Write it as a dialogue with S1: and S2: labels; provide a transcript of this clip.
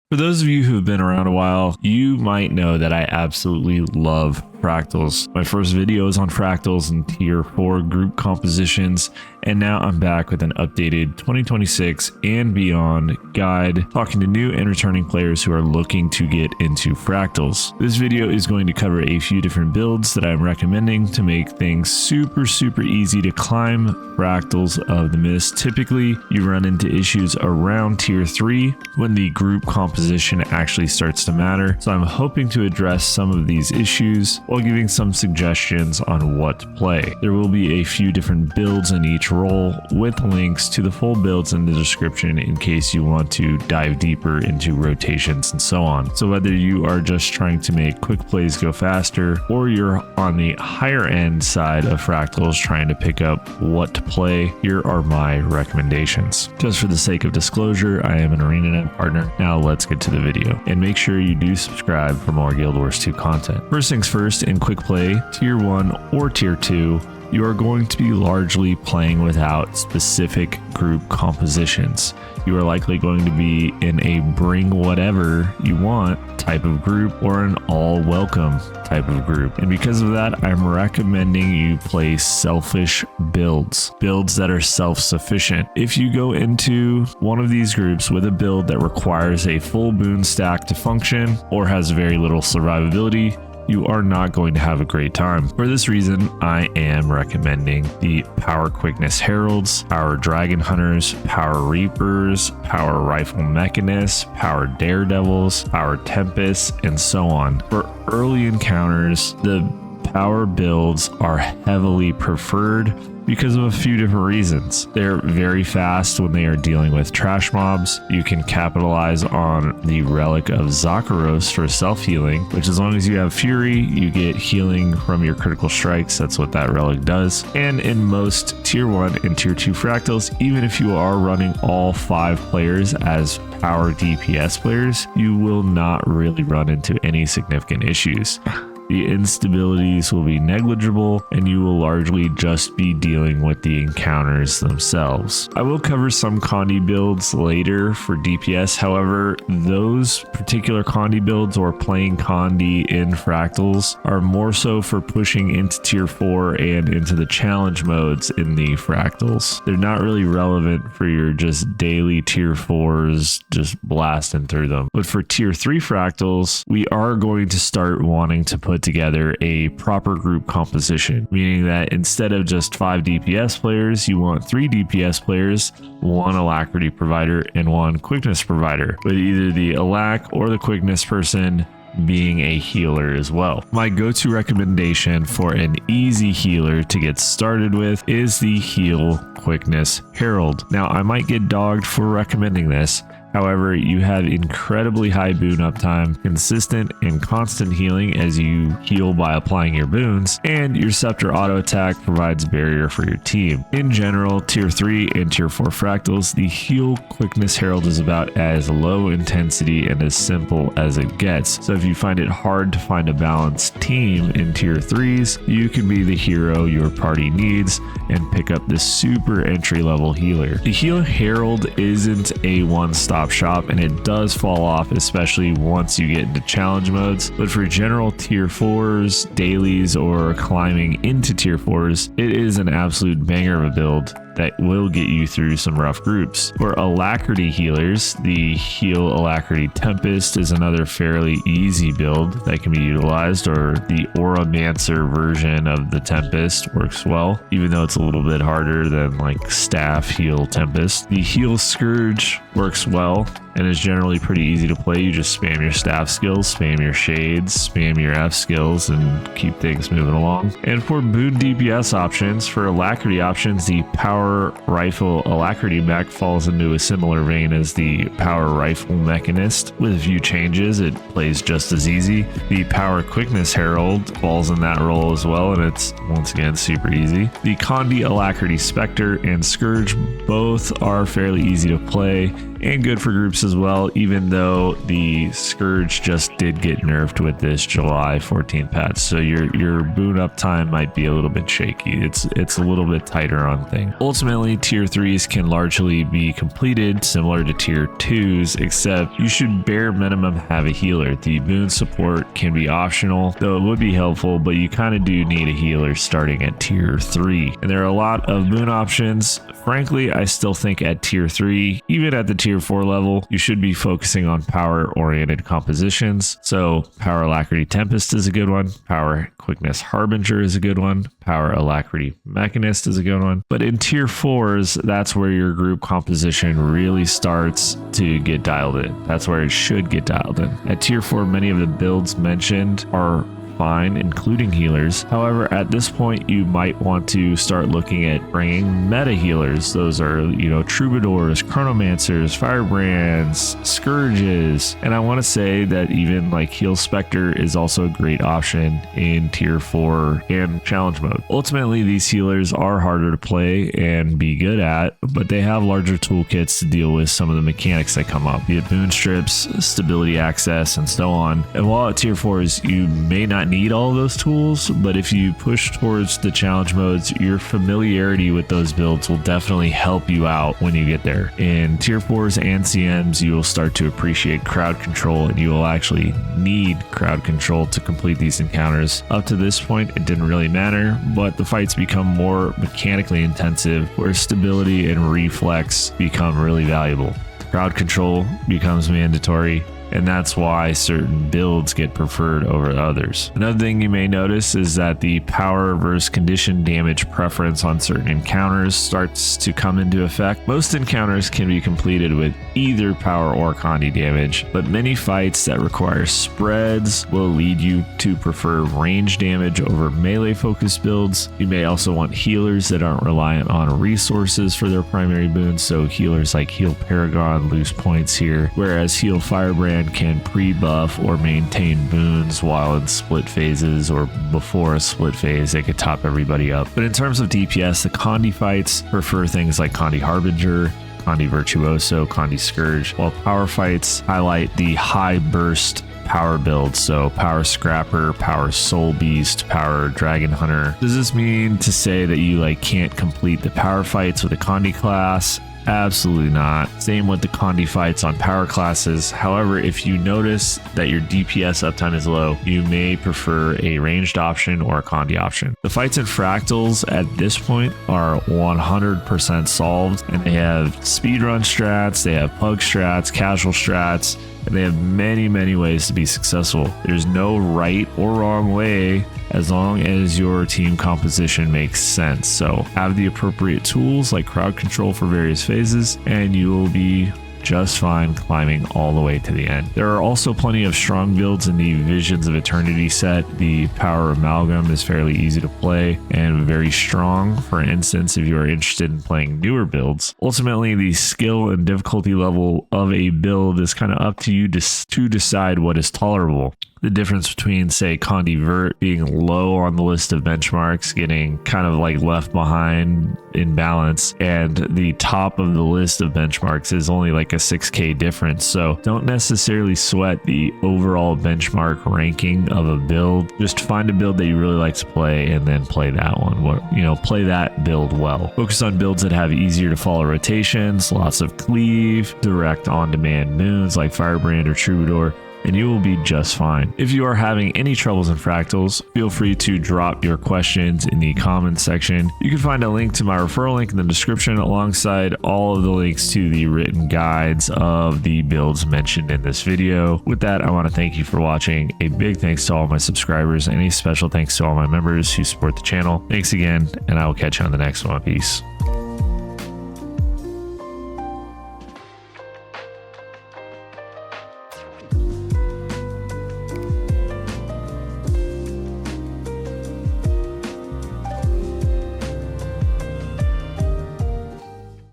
S1: For those of you who have been around a while, you might know that I absolutely love Fractals. My first video is on Fractals and tier 4 group compositions, and now I'm back with an updated 2026 and beyond guide talking to new and returning players who are looking to get into Fractals. This video is going to cover a few different builds that I'm recommending to make things super easy to climb Fractals of the Mist. Typically, you run into issues around tier 3 when the group composition actually starts to matter, so I'm hoping to address some of these issues while giving some suggestions on what to play. There will be a few different builds in each role with links to the full builds in the description in case you want to dive deeper into rotations and so on. So whether you are just trying to make quick plays go faster or you're on the higher end side of Fractals trying to pick up what to play, here are my recommendations. Just for the sake of disclosure, I am an ArenaNet partner. Now let's get to the video, and make sure you do subscribe for more Guild Wars 2 content. First things first, in quick play, tier 1 or tier 2, you are going to be largely playing without specific group compositions. You are likely going to be in a bring whatever you want type of group or an all welcome type of group. And because of that, I'm recommending you play selfish builds that are self-sufficient. If you go into one of these groups with a build that requires a full boon stack to function or has very little survivability, you are not going to have a great time. For this reason, I am recommending the Power Quickness Heralds, Power Dragon Hunters, Power Reapers, Power Rifle Mechanists, Power Daredevils, Power Tempest, and so on. For early encounters, the power builds are heavily preferred because of a few different reasons. They're very fast when they are dealing with trash mobs. You can capitalize on the relic of Zakharos for self-healing, which as long as you have Fury, you get healing from your critical strikes. That's what that relic does. And in most tier 1 and tier 2 Fractals, even if you are running all 5 players as power DPS players, you will not really run into any significant issues. The instabilities will be negligible, and you will largely just be dealing with the encounters themselves. I will cover some Condi builds later for DPS. However, those particular Condi builds or playing Condi in Fractals are more so for pushing into tier 4 and into the challenge modes in the Fractals. They're not really relevant for your just daily tier 4s just blasting through them. But for tier 3 Fractals, we are going to start wanting to put together a proper group composition, meaning that instead of just 5 DPS players, you want 3 DPS players, 1 Alacrity provider, and 1 Quickness provider, with either the Alac or the Quickness person being a healer as well. My go-to recommendation for an easy healer to get started with is the Heal Quickness Herald. Now, I might get dogged for recommending this. However, you have incredibly high boon uptime, consistent and constant healing as you heal by applying your boons, and your Scepter auto attack provides barrier for your team. In general, tier 3 and tier 4 Fractals, the Heal Quickness Herald is about as low intensity and as simple as it gets. So if you find it hard to find a balanced team in tier 3s, you can be the hero your party needs and pick up this super entry level healer. The Heal Herald isn't a one-stop shop, and it does fall off, especially once you get into challenge modes. But for general tier 4s, dailies, or climbing into tier 4s, it is an absolute banger of a build that will get you through some rough groups. For Alacrity healers, the Heal Alacrity Tempest is another fairly easy build that can be utilized, or the Chronomancer version of the Tempest works well, even though it's a little bit harder than like staff heal Tempest. The Heal Scourge works well and is generally pretty easy to play. You just spam your staff skills, spam your shades, spam your F skills, and keep things moving along. And for boon DPS options, for Alacrity options, the Power Rifle Alacrity mech falls into a similar vein as the Power Rifle Mechanist. With a few changes, it plays just as easy. The Power Quickness Herald falls in that role as well, and it's once again super easy. The Condi Alacrity Specter and Scourge both are fairly easy to play and good for groups as well, even though the Scourge just did get nerfed with this July 14th patch. So your boon uptime might be a little bit shaky. It's a little bit tighter on things. Ultimately, tier 3s can largely be completed similar to tier 2s, except you should bare minimum have a healer. The boon support can be optional, though it would be helpful, but you kind of do need a healer starting at tier 3. And there are a lot of boon options. Frankly, I still think at tier 3, even at the tier 4 level, you should be focusing on power-oriented compositions. So power Alacrity Tempest is a good one. Power Quickness Harbinger is a good one. Power Alacrity Mechanist is a good one. But in tier 4s, that's where your group composition really starts to get dialed in. That's where it should get dialed in. At tier 4, many of the builds mentioned are fine, including healers. However, at this point, you might want to start looking at bringing meta healers. Those are, Troubadours, Chronomancers, Firebrands, Scourges. And I want to say that even like Heal Specter is also a great option in tier 4 and challenge mode. Ultimately, these healers are harder to play and be good at, but they have larger toolkits to deal with some of the mechanics that come up, be it boon strips, stability access, and so on. And while at tier 4s, you may not need all of those tools, but if you push towards the challenge modes, your familiarity with those builds will definitely help you out when you get there. In tier 4s and CMs, you will start to appreciate crowd control, and you will actually need crowd control to complete these encounters. Up to this point, it didn't really matter, but the fights become more mechanically intensive, where stability and reflex become really valuable. Crowd control becomes mandatory, and that's why certain builds get preferred over others. Another thing you may notice is that the power versus condition damage preference on certain encounters starts to come into effect. Most encounters can be completed with either power or condi damage, but many fights that require spreads will lead you to prefer range damage over melee focused builds. You may also want healers that aren't reliant on resources for their primary boons, so healers like Heal Paragon lose points here, whereas Heal Firebrand can pre-buff or maintain boons while in split phases, or before a split phase they could top everybody up. But in terms of DPS, the condi fights prefer things like condi Harbinger, condi Virtuoso, condi Scourge, while power fights highlight the high burst power builds, so power Scrapper, power Soulbeast, power Dragon Hunter. Does this mean to say that you can't complete the power fights with a condi class? Absolutely not. Same with the condi fights on power classes. However, if you notice that your DPS uptime is low, you may prefer a ranged option or a condi option. The fights in Fractals at this point are 100% solved, and they have speedrun strats, they have pug strats, casual strats, and they have many ways to be successful. There's no right or wrong way as long as your team composition makes sense. So have the appropriate tools like crowd control for various phases, and you will be just fine climbing all the way to the end. There are also plenty of strong builds in the Visions of Eternity set. The power Amalgam is fairly easy to play and very strong, for instance, if you are interested in playing newer builds. Ultimately, the skill and difficulty level of a build is kind of up to you to decide what is tolerable. The difference between, say, Condi Vert being low on the list of benchmarks, getting kind of left behind in balance, and the top of the list of benchmarks is only a 6k difference. So don't necessarily sweat the overall benchmark ranking of a build. Just find a build that you really like to play and then play that one. Play that build well. Focus on builds that have easier to follow rotations, lots of cleave, direct on-demand moons like Firebrand or Troubadour, and you will be just fine. If you are having any troubles in Fractals, feel free to drop your questions in the comments section. You can find a link to my referral link in the description, alongside all of the links to the written guides of the builds mentioned in this video. With that, I want to thank you for watching. A big thanks to all my subscribers, and a special thanks to all my members who support the channel. Thanks again, and I will catch you on the next one. Peace.